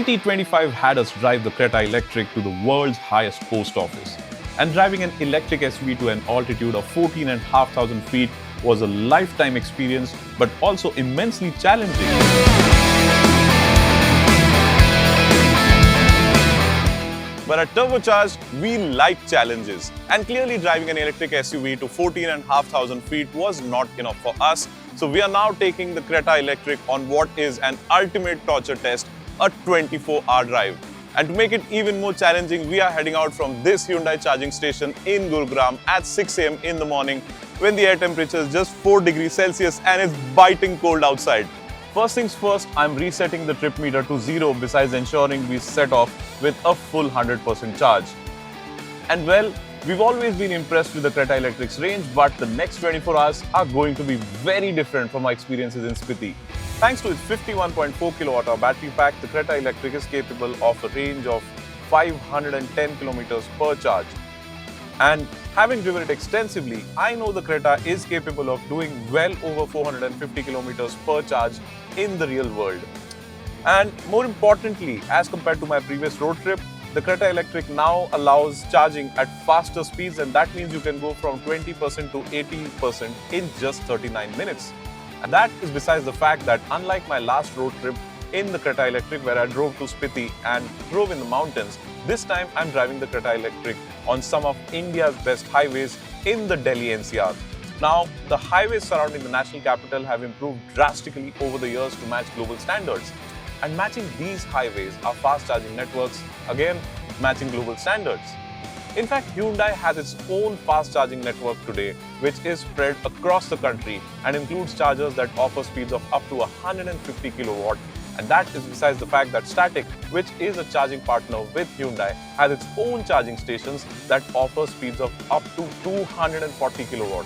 2025 had us drive the Creta Electric to the world's highest post office. And driving an electric SUV to an altitude of 14,500 feet was a lifetime experience, but also immensely challenging. But at Turbocharged, we like challenges. And clearly driving an electric SUV to 14,500 feet was not enough for us. So we are now taking the Creta Electric on what is an ultimate torture test, a 24-hour drive. And to make it even more challenging, we are heading out from this Hyundai charging station in Gurugram at 6 a.m. in the morning when the air temperature is just 4 degrees Celsius and it's biting cold outside. First things first, I'm resetting the trip meter to 0 besides ensuring we set off with a full 100% charge. And well, we've always been impressed with the Creta Electric's range, but the next 24 hours are going to be very different from our experiences in Spiti. Thanks to its 51.4 kWh battery pack, the Creta Electric is capable of a range of 510 kilometers per charge. And having driven it extensively, I know the Creta is capable of doing well over 450 kilometers per charge in the real world. And more importantly, as compared to my previous road trip, the Creta Electric now allows charging at faster speeds, and that means you can go from 20% to 80% in just 39 minutes. And that is besides the fact that unlike my last road trip in the Creta Electric where I drove to Spiti and drove in the mountains, this time I'm driving the Creta Electric on some of India's best highways in the Delhi NCR. Now, the highways surrounding the national capital have improved drastically over the years to match global standards. And matching these highways are fast charging networks, again matching global standards. In fact, Hyundai has its own fast charging network today, which is spread across the country and includes chargers that offer speeds of up to 150 kilowatt. And that is besides the fact that Static, which is a charging partner with Hyundai, has its own charging stations that offer speeds of up to 240 kilowatt.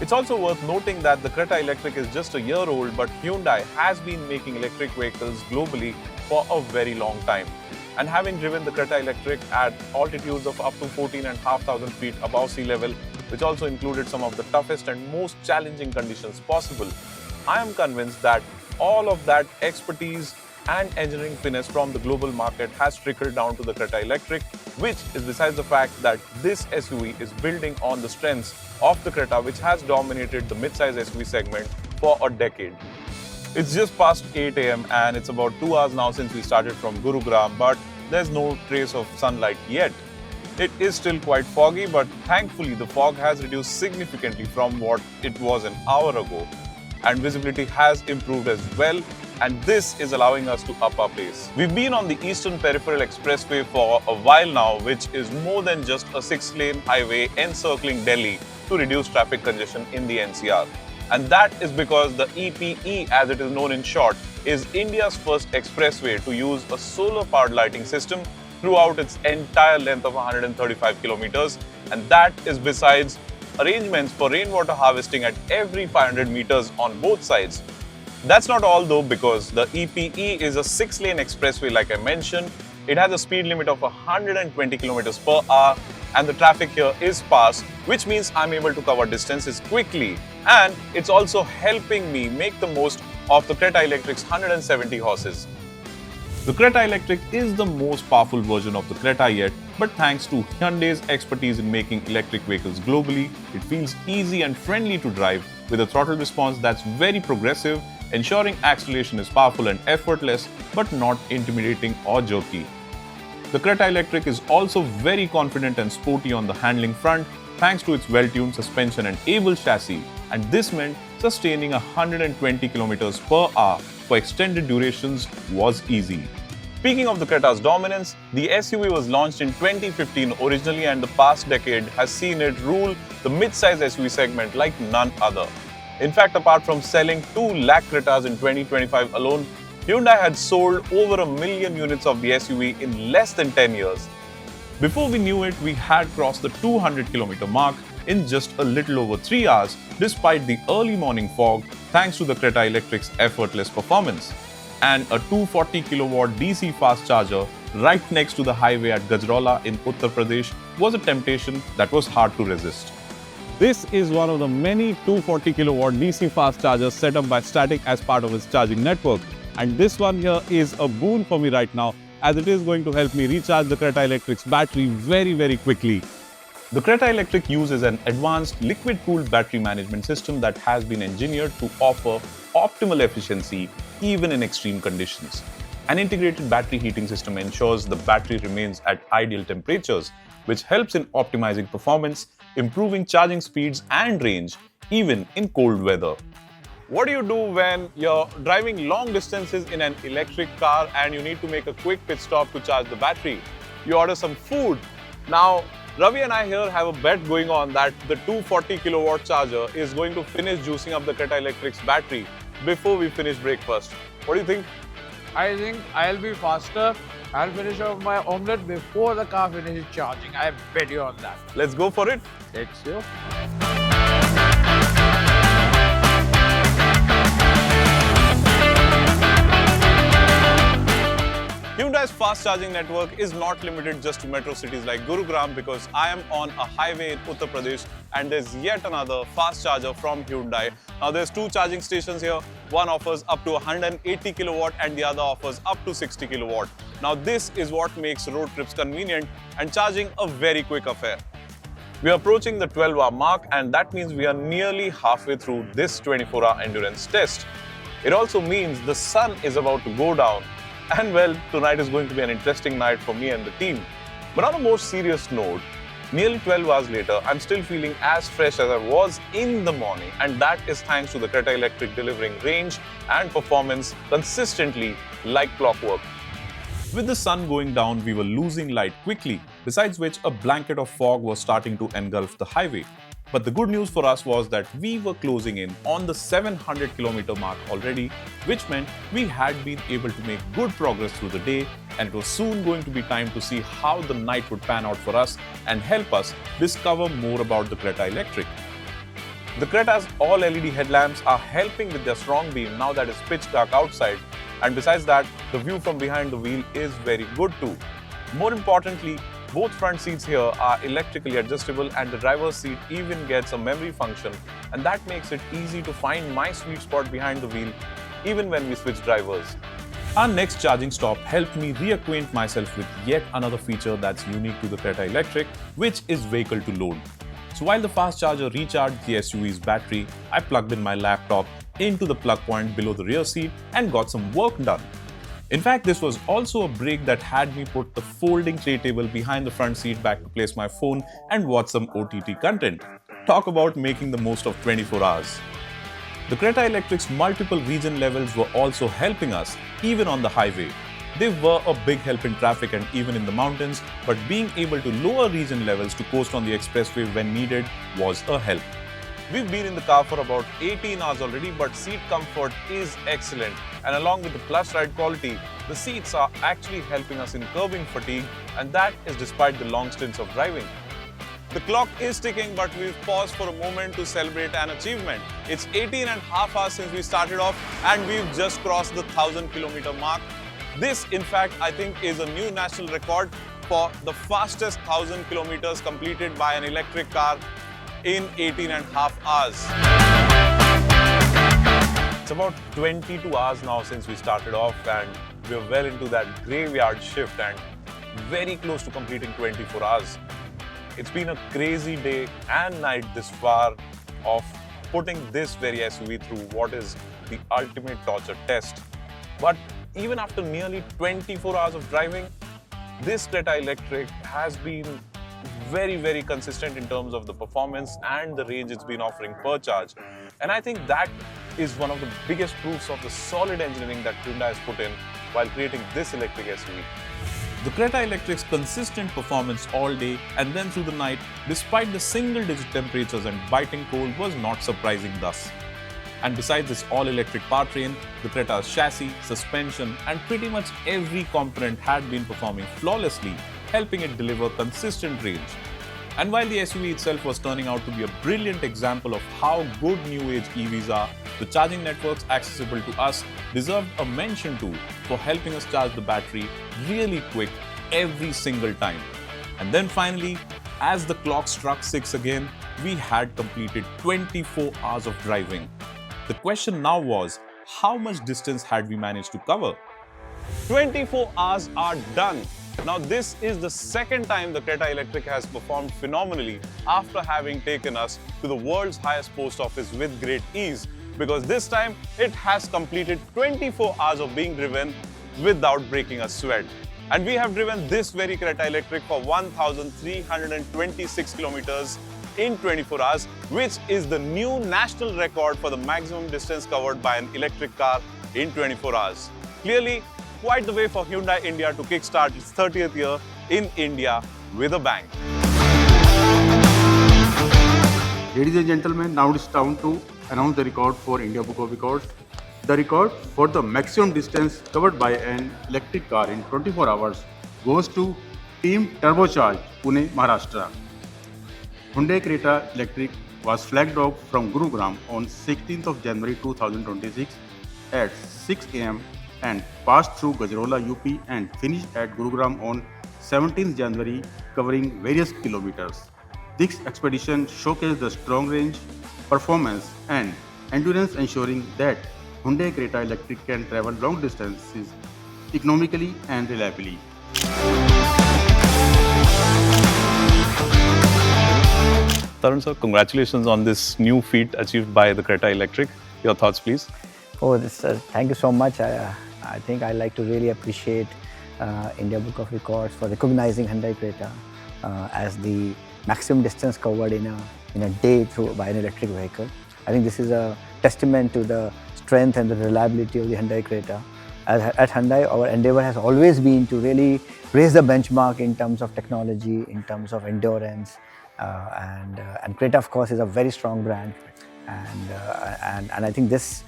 It's also worth noting that the Creta Electric is just a year old, but Hyundai has been making electric vehicles globally for a very long time. And having driven the Creta Electric at altitudes of up to 14,500 feet above sea level, which also included some of the toughest and most challenging conditions possible, I am convinced that all of that expertise and engineering finesse from the global market has trickled down to the Creta Electric, which is besides the fact that this SUV is building on the strengths of the Creta, which has dominated the mid-size SUV segment for a decade. It's just past 8 a.m. and it's about 2 hours now since we started from Gurugram, but there's no trace of sunlight yet. It is still quite foggy, but thankfully the fog has reduced significantly from what it was an hour ago, and visibility has improved as well, and this is allowing us to up our pace. We've been on the Eastern Peripheral Expressway for a while now, which is more than just a 6-lane highway encircling Delhi to reduce traffic congestion in the NCR. And that is because the EPE, as it is known in short, is India's first expressway to use a solar-powered lighting system throughout its entire length of 135 kilometers. And that is besides arrangements for rainwater harvesting at every 500 meters on both sides. That's not all though, because the EPE is a 6-lane expressway like I mentioned. It has a speed limit of 120 kilometers per hour, and the traffic here is sparse, which means I'm able to cover distances quickly. And it's also helping me make the most of the Creta Electric's 170 horses. The Creta Electric is the most powerful version of the Creta yet, but thanks to Hyundai's expertise in making electric vehicles globally, it feels easy and friendly to drive with a throttle response that's very progressive, ensuring acceleration is powerful and effortless, but not intimidating or jerky. The Creta Electric is also very confident and sporty on the handling front, thanks to its well-tuned suspension and able chassis, and this meant sustaining 120 kilometers per hour for extended durations was easy. Speaking of the Creta's dominance, the SUV was launched in 2015 originally, and the past decade has seen it rule the mid-size SUV segment like none other. In fact, apart from selling 2 lakh Cretas in 2025 alone, Hyundai had sold over 1 million units of the SUV in less than 10 years. Before we knew it, we had crossed the 200-kilometer mark in just a little over 3 hours, despite the early morning fog, thanks to the Creta Electric's effortless performance. And a 240 kilowatt DC fast charger right next to the highway at Gajraula in Uttar Pradesh was a temptation that was hard to resist. This is one of the many 240 kilowatt DC fast chargers set up by Static as part of its charging network. And this one here is a boon for me right now, as it is going to help me recharge the Creta Electric's battery very quickly. The Creta Electric uses an advanced liquid-cooled battery management system that has been engineered to offer optimal efficiency even in extreme conditions. An integrated battery heating system ensures the battery remains at ideal temperatures, which helps in optimizing performance, improving charging speeds and range, even in cold weather. What do you do when you're driving long distances in an electric car and you need to make a quick pit stop to charge the battery? You order some food. Now, Ravi and I here have a bet going on that the 240 kilowatt charger is going to finish juicing up the Creta Electric's battery before we finish breakfast. What do you think? I think I'll be faster. I'll finish off my omelette before the car finishes charging. I bet you on that. Let's go for it. Let's go. Hyundai's fast charging network is not limited just to metro cities like Gurugram, because I am on a highway in Uttar Pradesh and there's yet another fast charger from Hyundai. Now there's two charging stations here. One offers up to 180 kilowatt and the other offers up to 60 kilowatt. Now this is what makes road trips convenient and charging a very quick affair. We are approaching the 12-hour mark, and that means we are nearly halfway through this 24-hour endurance test. It also means the sun is about to go down. And well, tonight is going to be an interesting night for me and the team. But on a more serious note, nearly 12 hours later, I'm still feeling as fresh as I was in the morning, and that is thanks to the Creta Electric delivering range and performance consistently like clockwork. With the sun going down, we were losing light quickly, besides which a blanket of fog was starting to engulf the highway. But the good news for us was that we were closing in on the 700 kilometer mark already, which meant we had been able to make good progress through the day, and it was soon going to be time to see how the night would pan out for us and help us discover more about the Creta Electric. The Creta's all LED headlamps are helping with their strong beam now that it's pitch dark outside, and besides that, the view from behind the wheel is very good too. More importantly, both front seats here are electrically adjustable, and the driver's seat even gets a memory function, and that makes it easy to find my sweet spot behind the wheel even when we switch drivers. Our next charging stop helped me reacquaint myself with yet another feature that's unique to the Creta Electric, which is vehicle to load. So while the fast charger recharged the SUV's battery, I plugged in my laptop into the plug point below the rear seat and got some work done. In fact, this was also a break that had me put the folding tray table behind the front seat back to place my phone and watch some OTT content. Talk about making the most of 24 hours. The Creta Electric's multiple region levels were also helping us, even on the highway. They were a big help in traffic and even in the mountains, but being able to lower region levels to coast on the expressway when needed was a help. We've been in the car for about 18 hours already, but seat comfort is excellent. And along with the plus ride quality, the seats are actually helping us in curbing fatigue, and that is despite the long stints of driving. The clock is ticking, but we've paused for a moment to celebrate an achievement. It's 18 and a half hours since we started off, and we've just crossed the 1,000 kilometer mark. This, in fact, I think is a new national record for the fastest 1,000 kilometers completed by an electric car in 18 and a half hours. It's about 22 hours now since we started off, and we're well into that graveyard shift and very close to completing 24 hours. It's been a crazy day and night this far of putting this very SUV through what is the ultimate torture test. But even after nearly 24 hours of driving, this Creta Electric has been very consistent in terms of the performance and the range it's been offering per charge. And I think that is one of the biggest proofs of the solid engineering that Hyundai has put in while creating this electric SUV. The Creta Electric's consistent performance all day and then through the night, despite the single-digit temperatures and biting cold, was not surprising thus. And besides this all-electric powertrain, the Creta's chassis, suspension, and pretty much every component had been performing flawlessly, helping it deliver consistent range. And while the SUV itself was turning out to be a brilliant example of how good new-age EVs are, the charging networks accessible to us deserved a mention too for helping us charge the battery really quick every single time. And then finally, as the clock struck 6 again, we had completed 24 hours of driving. The question now was, how much distance had we managed to cover? 24 hours are done. Now this is the second time the Creta Electric has performed phenomenally after having taken us to the world's highest post office with great ease, because this time it has completed 24 hours of being driven without breaking a sweat. And we have driven this very Creta Electric for 1,326 kilometers in 24 hours, which is the new national record for the maximum distance covered by an electric car in 24 hours. Clearly, quite the way for Hyundai India to kickstart its 30th year in India with a bang. Ladies and gentlemen, now it's time to announce the record for India Book of Records. The record for the maximum distance covered by an electric car in 24 hours goes to Team Turbocharged, Pune, Maharashtra. Hyundai Creta Electric was flagged off from Gurugram on 16th of January 2026 at 6 am and passed through Gajraula, UP and finished at Gurugram on 17th January, covering various kilometers. This expedition showcased the strong range, performance and endurance, ensuring that Hyundai Creta Electric can travel long distances economically and reliably. Tarun sir, congratulations on this new feat achieved by the Creta Electric. Your thoughts, please. Oh, thank you so much. I think I'd like to really appreciate India Book of Records for recognizing Hyundai Creta as the maximum distance covered in a day by an electric vehicle. I think this is a testament to the strength and the reliability of the Hyundai Creta. At Hyundai, our endeavor has always been to really raise the benchmark in terms of technology, in terms of endurance, and Creta, of course, is a very strong brand, and I think this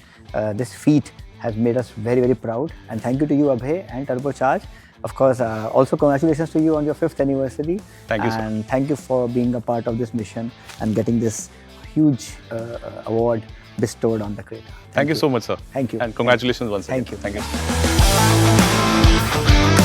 feat has made us very, very proud. And thank you to you, Abhay, and Turbocharged. Of course, also congratulations to you on your 5th anniversary. Thank you, sir. And thank you for being a part of this mission and getting this huge award bestowed on the Creta. Thank you so much, sir. Thank you. And congratulations once again. Thank you. Thank you.